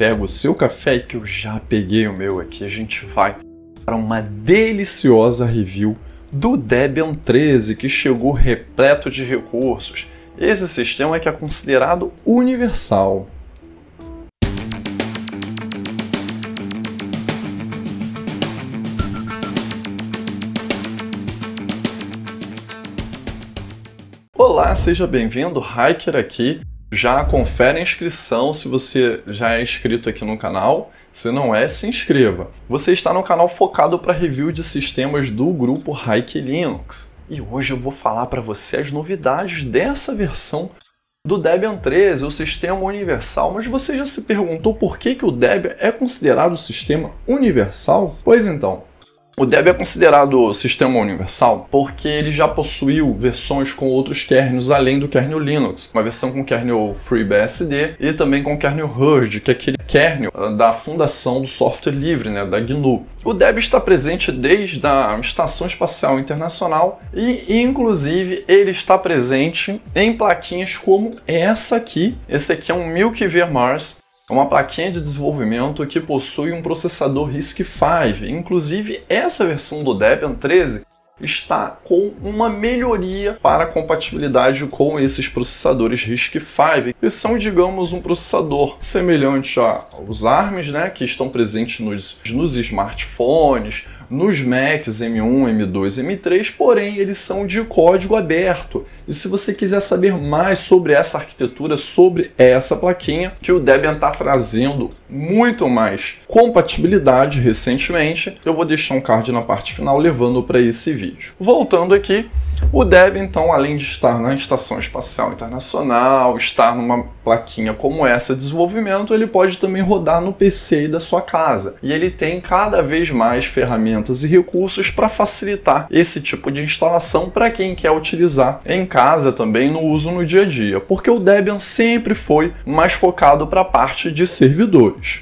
pega o seu café e que eu já peguei o meu aqui. A gente vai para uma deliciosa review do Debian 13, que chegou repleto de recursos. Esse sistema que é considerado universal. Olá, seja bem-vindo, Hiker aqui. Já confere a inscrição se você já é inscrito aqui no canal. Se não é, se inscreva. Você está no canal focado para review de sistemas do grupo Hiker Linux. E hoje eu vou falar para você as novidades dessa versão do Debian 13, o sistema universal. Mas você já se perguntou por que o Debian é considerado o sistema universal? Pois então, o Debian é considerado sistema universal porque ele já possuiu versões com outros kernels além do kernel Linux. Uma versão com kernel FreeBSD e também com kernel Hurd, que é aquele kernel da fundação do software livre, da GNU. O Debian está presente desde a Estação Espacial Internacional e, inclusive, ele está presente em plaquinhas como essa aqui. Esse aqui é um Milky Way Mars. É uma plaquinha de desenvolvimento que possui um processador RISC-V. Inclusive, essa versão do Debian 13 está com uma melhoria para a compatibilidade com esses processadores RISC-V, que são, digamos, um processador semelhante aos ARMs, que estão presentes nos smartphones, nos Macs M1, M2, M3, porém eles são de código aberto. E se você quiser saber mais sobre essa arquitetura, sobre essa plaquinha, que o Debian está trazendo muito mais compatibilidade recentemente, eu vou deixar um card na parte final levando para esse vídeo. Voltando aqui, o Debian, então, além de estar na Estação Espacial Internacional, estar numa plaquinha como essa de desenvolvimento, ele pode também rodar no PC da sua casa. E ele tem cada vez mais ferramentas e recursos para facilitar esse tipo de instalação para quem quer utilizar em casa também no uso no dia a dia, porque o Debian sempre foi mais focado para a parte de servidores.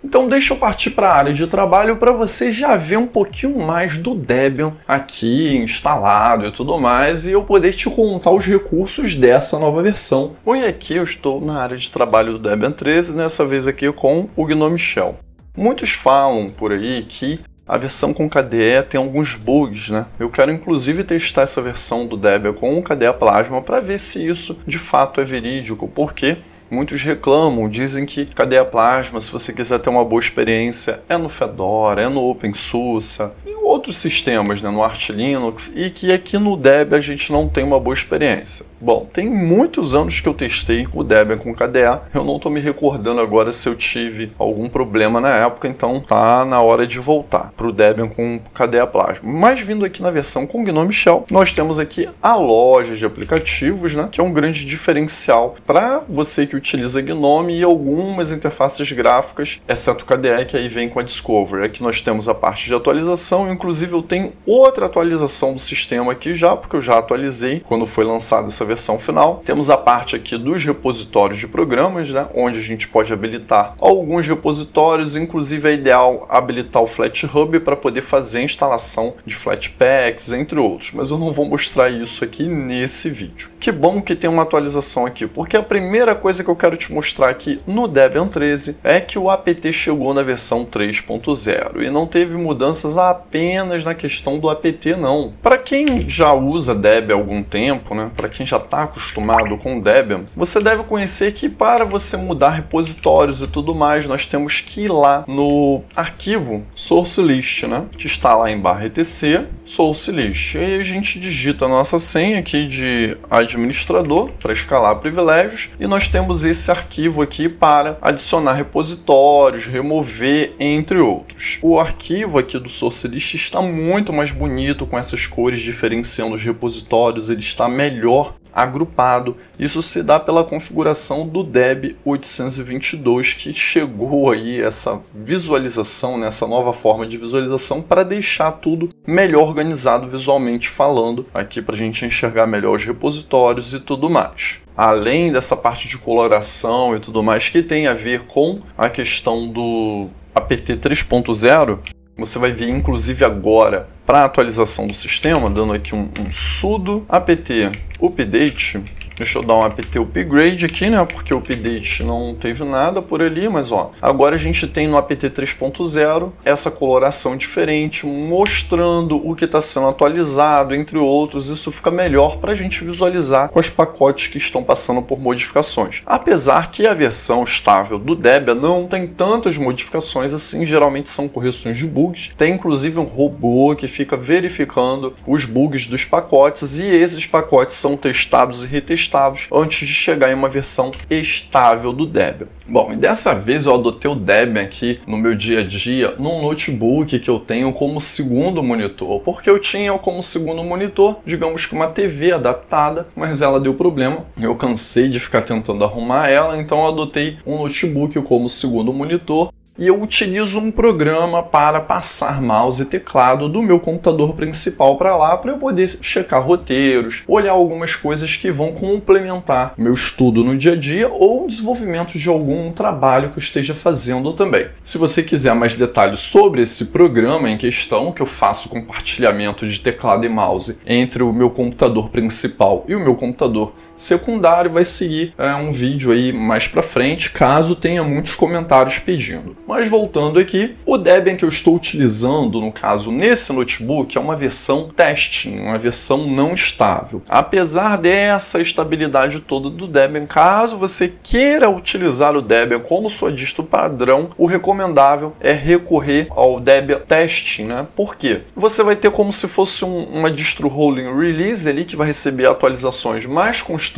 Então deixa eu partir para a área de trabalho para você já ver um pouquinho mais do Debian aqui instalado e tudo mais, e eu poder te contar os recursos dessa nova versão. Bom, e aqui eu estou na área de trabalho do Debian 13, dessa vez aqui com o GNOME Shell. Muitos falam por aí que a versão com KDE tem alguns bugs, Eu quero inclusive testar essa versão do Debian com o KDE Plasma para ver se isso de fato é verídico, porque muitos reclamam, dizem que KDE Plasma, se você quiser ter uma boa experiência, é no Fedora, é no OpenSUSE, em outros sistemas, no Arch Linux, e que aqui no Debian a gente não tem uma boa experiência. Bom, tem muitos anos que eu testei o Debian com KDE, eu não estou me recordando agora se eu tive algum problema na época, então tá na hora de voltar para o Debian com KDE Plasma. Mas vindo aqui na versão com GNOME Shell, nós temos aqui a loja de aplicativos, que é um grande diferencial para você que utiliza GNOME e algumas interfaces gráficas, exceto o KDE, que aí vem com a Discover. Aqui nós temos a parte de atualização, inclusive eu tenho outra atualização do sistema aqui já, porque eu já atualizei quando foi lançada essa versão final. Temos a parte aqui dos repositórios de programas, onde a gente pode habilitar alguns repositórios, inclusive é ideal habilitar o FlatHub para poder fazer a instalação de Flatpaks, entre outros, mas eu não vou mostrar isso aqui nesse vídeo. Que bom que tem uma atualização aqui, porque a primeira coisa que eu quero te mostrar aqui no Debian 13 é que o apt chegou na versão 3.0 e não teve mudanças apenas na questão do apt não. Para quem já usa Debian há algum tempo, para quem já está acostumado com o Debian, você deve conhecer que para você mudar repositórios e tudo mais, nós temos que ir lá no arquivo source list, que está lá em /etc source list. E aí a gente digita a nossa senha aqui de administrador para escalar privilégios e nós temos esse arquivo aqui para adicionar repositórios, remover, entre outros. O arquivo aqui do source list está muito mais bonito, com essas cores diferenciando os repositórios, ele está melhor agrupado. Isso se dá pela configuração do Deb 822, que chegou aí essa visualização, essa nova forma de visualização para deixar tudo melhor organizado visualmente falando, aqui para a gente enxergar melhor os repositórios e tudo mais. Além dessa parte de coloração e tudo mais que tem a ver com a questão do apt 3.0, você vai ver inclusive agora para a atualização do sistema, dando aqui um sudo apt update Deixa eu dar um apt upgrade aqui, né? Porque o update não teve nada por ali, mas ó, agora a gente tem no apt 3.0 essa coloração diferente, mostrando o que está sendo atualizado, entre outros. Isso fica melhor para a gente visualizar com os pacotes que estão passando por modificações. Apesar que a versão estável do Debian não tem tantas modificações assim, geralmente são correções de bugs. Tem inclusive um robô que fica verificando os bugs dos pacotes e esses pacotes são testados e retestados antes de chegar em uma versão estável do Debian. Bom, e dessa vez eu adotei o Debian aqui no meu dia a dia num notebook que eu tenho como segundo monitor, porque eu tinha como segundo monitor, digamos que uma TV adaptada, mas ela deu problema. Eu cansei de ficar tentando arrumar ela, então eu adotei um notebook como segundo monitor. E eu utilizo um programa para passar mouse e teclado do meu computador principal para lá, para eu poder checar roteiros, olhar algumas coisas que vão complementar meu estudo no dia a dia ou o desenvolvimento de algum trabalho que eu esteja fazendo também. Se você quiser mais detalhes sobre esse programa em questão, que eu faço compartilhamento de teclado e mouse entre o meu computador principal e o meu computador secundário, vai seguir um vídeo aí mais para frente, caso tenha muitos comentários pedindo. Mas voltando aqui, o Debian que eu estou utilizando, no caso nesse notebook, é uma versão testing, uma versão não estável. Apesar dessa estabilidade toda do Debian, caso você queira utilizar o Debian como sua distro padrão, o recomendável é recorrer ao Debian testing, né? Por quê? Você vai ter como se fosse uma distro rolling release ali, que vai receber atualizações mais constantes.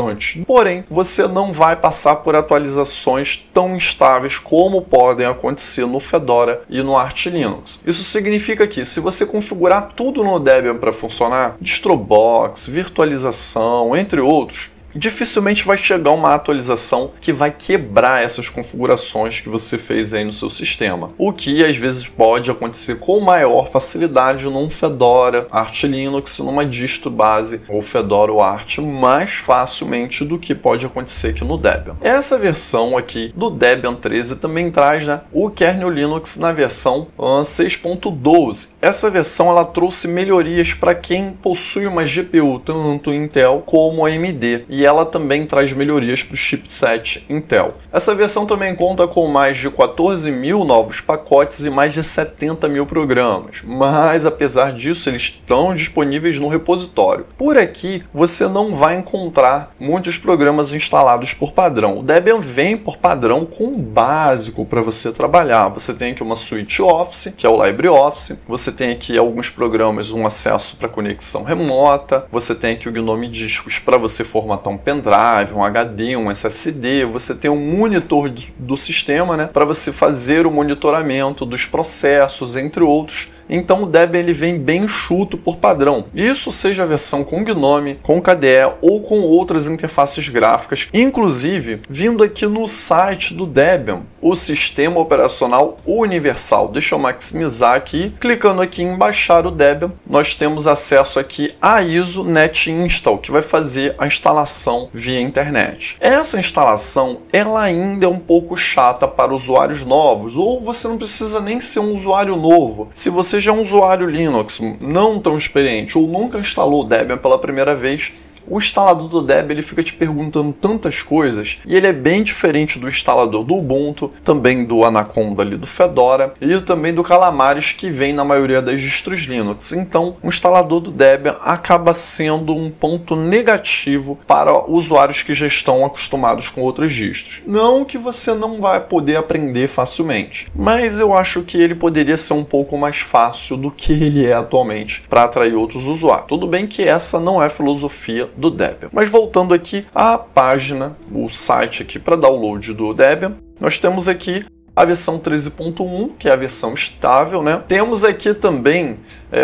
Porém, você não vai passar por atualizações tão instáveis como podem acontecer no Fedora e no Arch Linux. Isso significa que, se você configurar tudo no Debian para funcionar, DistroBox, virtualização, entre outros, dificilmente vai chegar uma atualização que vai quebrar essas configurações que você fez aí no seu sistema. O que às vezes pode acontecer com maior facilidade num Fedora, Arch Linux, numa distro base ou Fedora ou Arch, mais facilmente do que pode acontecer aqui no Debian. Essa versão aqui do Debian 13 também traz, né, o kernel Linux na versão 6.12. Essa versão ela trouxe melhorias para quem possui uma GPU tanto Intel como AMD. E ela também traz melhorias para o chipset Intel. Essa versão também conta com mais de 14 mil novos pacotes e mais de 70 mil programas, mas apesar disso eles estão disponíveis no repositório. Por aqui você não vai encontrar muitos programas instalados por padrão. O Debian vem por padrão com o básico para você trabalhar. Você tem aqui uma suite Office, que é o LibreOffice, você tem aqui alguns programas, um acesso para conexão remota, você tem aqui o GNOME Discos para você formatar um pendrive, um HD, um SSD, você tem um monitor do sistema, né, para você fazer o monitoramento dos processos, entre outros. Então o Debian ele vem bem enxuto por padrão. Isso seja a versão com GNOME, com KDE ou com outras interfaces gráficas. Inclusive, vindo aqui no site do Debian, o Sistema Operacional Universal. Deixa eu maximizar aqui. Clicando aqui em baixar o Debian, nós temos acesso aqui a ISO Net Install, que vai fazer a instalação via internet. Essa instalação ela ainda é um pouco chata para usuários novos, ou você não precisa nem ser um usuário novo. Se você já é um usuário Linux não tão experiente ou nunca instalou o Debian pela primeira vez, o instalador do Debian ele fica te perguntando tantas coisas e ele é bem diferente do instalador do Ubuntu, também do Anaconda ali do Fedora e também do Calamares que vem na maioria das distros Linux. Então, o instalador do Debian acaba sendo um ponto negativo para usuários que já estão acostumados com outras distros. Não que você não vai poder aprender facilmente, mas eu acho que ele poderia ser um pouco mais fácil do que ele é atualmente para atrair outros usuários. Tudo bem que essa não é a filosofia do Debian. Mas voltando aqui à página, o site aqui para download do Debian, nós temos aqui a versão 13.1, que é a versão estável, né? Temos aqui também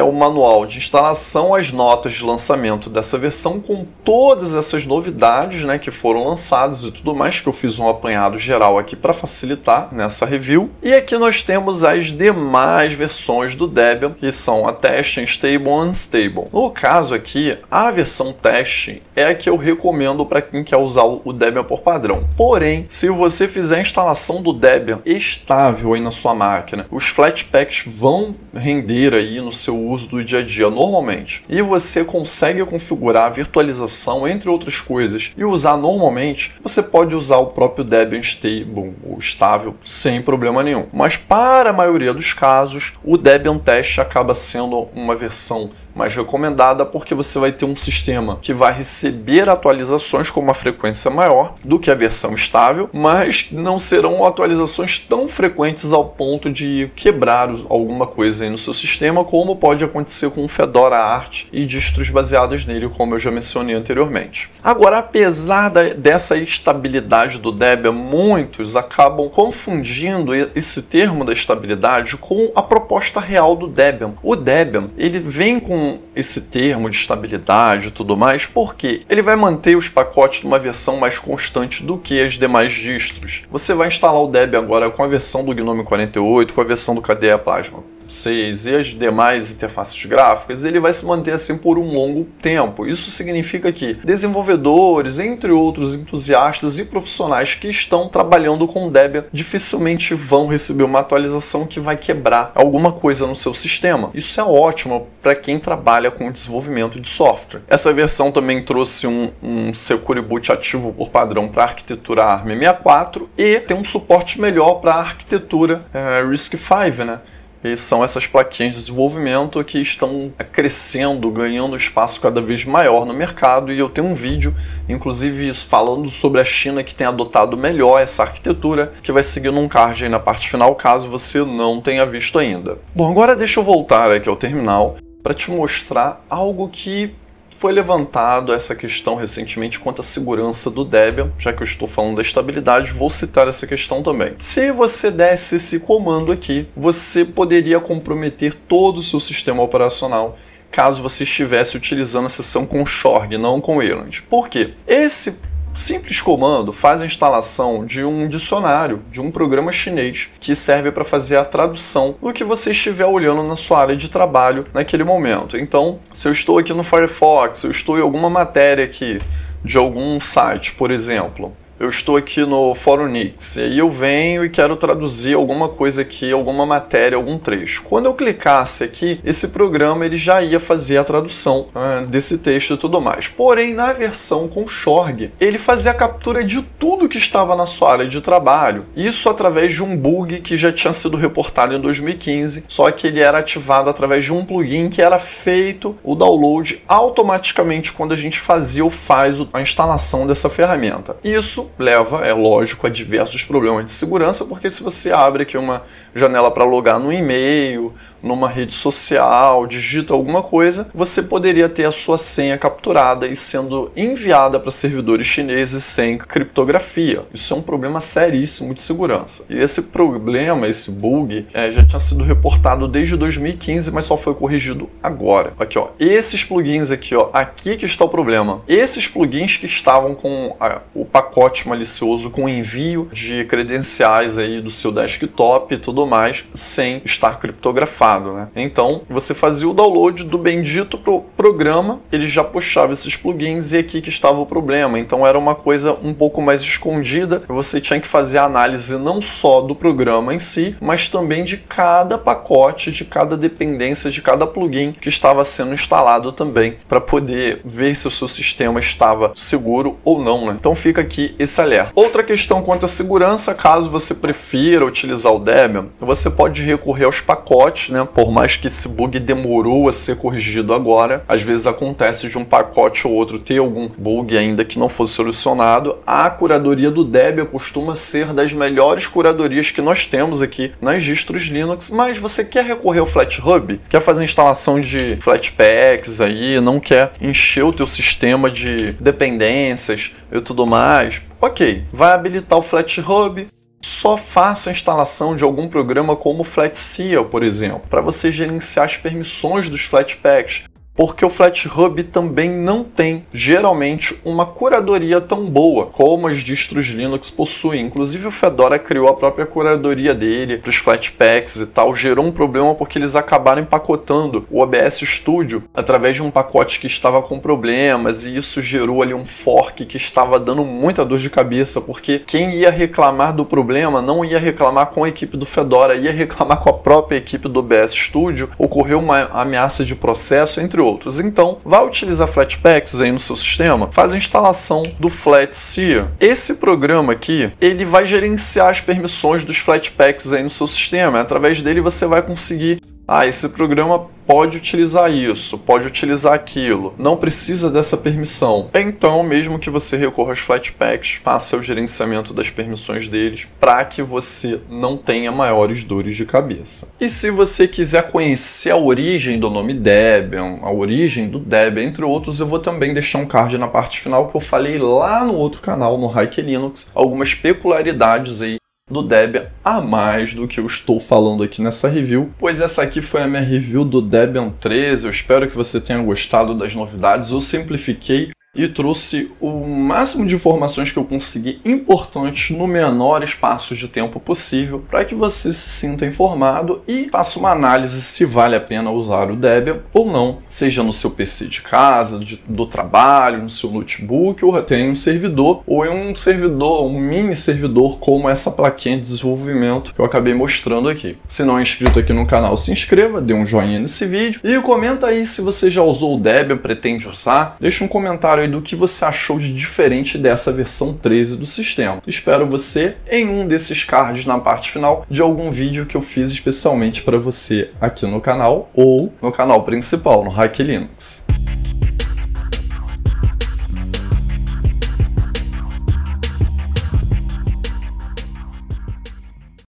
o manual de instalação, as notas de lançamento dessa versão com todas essas novidades, né, que foram lançadas e tudo mais, que eu fiz um apanhado geral aqui para facilitar nessa review. E aqui nós temos as demais versões do Debian, que são a Testing, Stable e Unstable. No caso aqui, a versão Testing é a que eu recomendo para quem quer usar o Debian por padrão. Porém, se você fizer a instalação do Debian estável aí na sua máquina. Os Flatpaks vão render aí no seu uso do dia a dia normalmente. E você consegue configurar a virtualização, entre outras coisas, e usar normalmente. Você pode usar o próprio Debian Stable, ou estável, sem problema nenhum. Mas para a maioria dos casos, o Debian Test acaba sendo uma versão mais recomendada, porque você vai ter um sistema que vai receber atualizações com uma frequência maior do que a versão estável, mas não serão atualizações tão frequentes ao ponto de quebrar alguma coisa aí no seu sistema, como pode acontecer com o Fedora Art e distros baseadas nele, como eu já mencionei anteriormente. Agora, apesar dessa estabilidade do Debian, muitos acabam confundindo esse termo da estabilidade com a proposta real do Debian. O Debian, ele vem com esse termo de estabilidade e tudo mais, porque ele vai manter os pacotes numa versão mais constante do que as demais distros. Você vai instalar o Debian agora com a versão do GNOME 48, com a versão do KDE Plasma 6 e as demais interfaces gráficas, ele vai se manter assim por um longo tempo. Isso significa que desenvolvedores, entre outros entusiastas e profissionais que estão trabalhando com Debian, dificilmente vão receber uma atualização que vai quebrar alguma coisa no seu sistema. Isso é ótimo para quem trabalha com desenvolvimento de software. Essa versão também trouxe um Secure Boot ativo por padrão para a arquitetura ARM64 e tem um suporte melhor para a arquitetura RISC-V, né? E são essas plaquinhas de desenvolvimento que estão crescendo, ganhando espaço cada vez maior no mercado, e eu tenho um vídeo, inclusive, falando sobre a China, que tem adotado melhor essa arquitetura, que vai seguir num card aí na parte final, caso você não tenha visto ainda. Bom, agora deixa eu voltar aqui ao terminal para te mostrar algo que foi levantado, essa questão recentemente quanto à segurança do Debian. Já que eu estou falando da estabilidade, vou citar essa questão também. Se você desse esse comando aqui, você poderia comprometer todo o seu sistema operacional caso você estivesse utilizando a seção com Shorg, não com Wayland. Por quê? Esse simples comando faz a instalação de um dicionário, de um programa chinês, que serve para fazer a tradução do que você estiver olhando na sua área de trabalho naquele momento. Então, se eu estou aqui no Firefox, eu estou em alguma matéria aqui de algum site, por exemplo, eu estou aqui no Fórum Nix, e aí eu venho e quero traduzir alguma coisa aqui, alguma matéria, algum trecho. Quando eu clicasse aqui, esse programa ele já ia fazer a tradução desse texto e tudo mais. Porém, na versão com Shorg, ele fazia a captura de tudo que estava na sua área de trabalho. Isso através de um bug que já tinha sido reportado em 2015, só que ele era ativado através de um plugin que era feito o download automaticamente quando a gente fazia ou faz a instalação dessa ferramenta. Isso leva, é lógico, a diversos problemas de segurança, porque se você abre aqui uma janela para logar no e-mail, numa rede social, digita alguma coisa, você poderia ter a sua senha capturada e sendo enviada para servidores chineses sem criptografia. Isso é um problema seríssimo de segurança. E esse problema, esse bug, já tinha sido reportado desde 2015, mas só foi corrigido agora. Aqui, ó, esses plugins aqui, ó, aqui que está o problema. Esses plugins que estavam com o pacote malicioso com envio de credenciais aí do seu desktop e tudo mais, sem estar criptografado. Né? Então, você fazia o download do bendito programa, ele já puxava esses plugins e aqui que estava o problema. Então, era uma coisa um pouco mais escondida. Você tinha que fazer a análise não só do programa em si, mas também de cada pacote, de cada dependência, de cada plugin que estava sendo instalado também, para poder ver se o seu sistema estava seguro ou não. Né? Então, fica aqui esse alerta. Outra questão quanto à segurança, caso você prefira utilizar o Debian, você pode recorrer aos pacotes, né? Por mais que esse bug demorou a ser corrigido agora, às vezes acontece de um pacote ou outro ter algum bug ainda que não fosse solucionado. A curadoria do Debian costuma ser das melhores curadorias que nós temos aqui nas distros Linux, mas você quer recorrer ao FlatHub, quer fazer instalação de Flatpaks aí, não quer encher o teu sistema de dependências e tudo mais, ok, vai habilitar o FlatHub. Só faça a instalação de algum programa como o Flatseal, por exemplo, para você gerenciar as permissões dos Flatpaks, porque o FlatHub também não tem, geralmente, uma curadoria tão boa como as distros Linux possuem. Inclusive o Fedora criou a própria curadoria dele para os Flatpaks e tal. Gerou um problema porque eles acabaram empacotando o OBS Studio através de um pacote que estava com problemas, e isso gerou ali um fork que estava dando muita dor de cabeça, porque quem ia reclamar do problema não ia reclamar com a equipe do Fedora, ia reclamar com a própria equipe do OBS Studio, ocorreu uma ameaça de processo, entre outros. Então, vá utilizar Flatpaks aí no seu sistema, faz a instalação do Flatseer. Esse programa aqui, ele vai gerenciar as permissões dos Flatpaks aí no seu sistema. Através dele você vai conseguir, esse programa pode utilizar isso, pode utilizar aquilo, não precisa dessa permissão. Então, mesmo que você recorra aos Flatpaks, faça o gerenciamento das permissões deles para que você não tenha maiores dores de cabeça. E se você quiser conhecer a origem do nome Debian, a origem do Debian, entre outros, eu vou também deixar um card na parte final que eu falei lá no outro canal, no Hike Linux, algumas peculiaridades aí do Debian a mais do que eu estou falando aqui nessa review, pois essa aqui foi a minha review do Debian 13. Eu espero que você tenha gostado das novidades. Eu simplifiquei e trouxe o máximo de informações que eu consegui importantes no menor espaço de tempo possível para que você se sinta informado e faça uma análise se vale a pena usar o Debian ou não, seja no seu PC de casa, do trabalho, no seu notebook, ou até em um servidor, ou em um servidor, um mini servidor como essa plaquinha de desenvolvimento que eu acabei mostrando aqui. Se não é inscrito aqui no canal, se inscreva, dê um joinha nesse vídeo e comenta aí se você já usou o Debian, pretende usar, deixa um comentário aí do que você achou de diferente dessa versão 13 do sistema. Espero você em um desses cards na parte final de algum vídeo que eu fiz especialmente para você aqui no canal ou no canal principal, no Hike Linux.